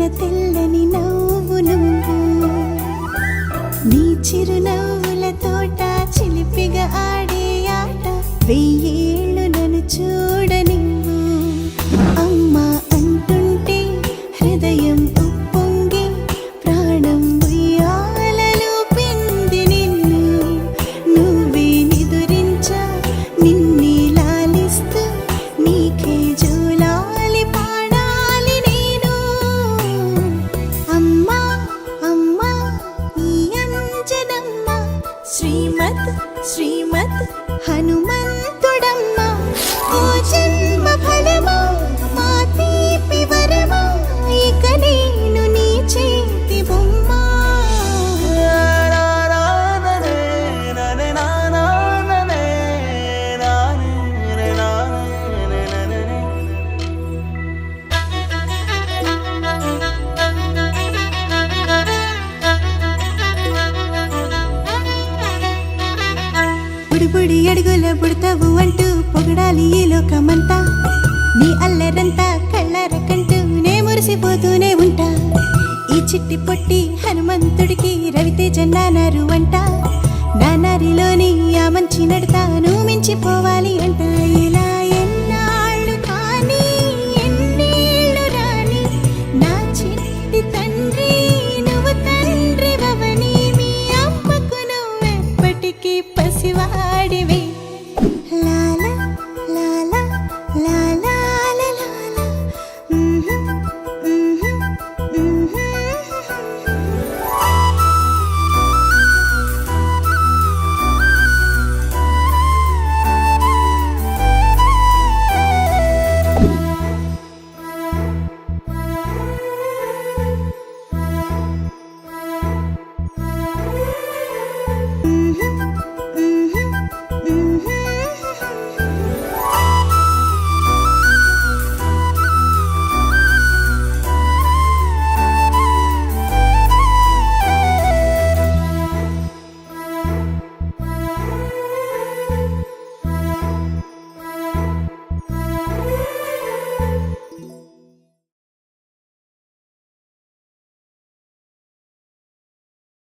దాచిన తెల్లని నవ్వు నువ్వు నీ చిరునవ్వుల తోట చిలిపిగా ఆడే ఆట వెయ్యేళ్ళు నన్ను చూడనివ్వు అమ్మా అంటుంటే హృదయం ఉప్పొంగి ప్రాణం ఉయ్యాలలో పిండి నిన్ను నువ్వే నిదురించా నిన్నే లాలిస్తూ నీకే జోలాలి పాడాలి నేను అమ్మా అమ్మా ఈ అంజనమ్మ శ్రీమత్ శ్రీమత్ హనుమంతుడమ్మ ఓ జన్మ ఫలమా మా తీపి వరమా ఇక నేను నీ చేతి బొమ్మ బుడి అడుగుల బుడతావు అంటూ పొగడాలి ఈ లోకమంతా నీ అల్లరంతా కళ్ళారకంటూ నే మురిసిపోతూనే ఉంటా ఈ చిట్టి పొట్టి హనుమంతుడికి రవితేజ నానారు అంట నానారిలోని ఆ మంచి నడతాను మించిపోవాలి అంట ఇలా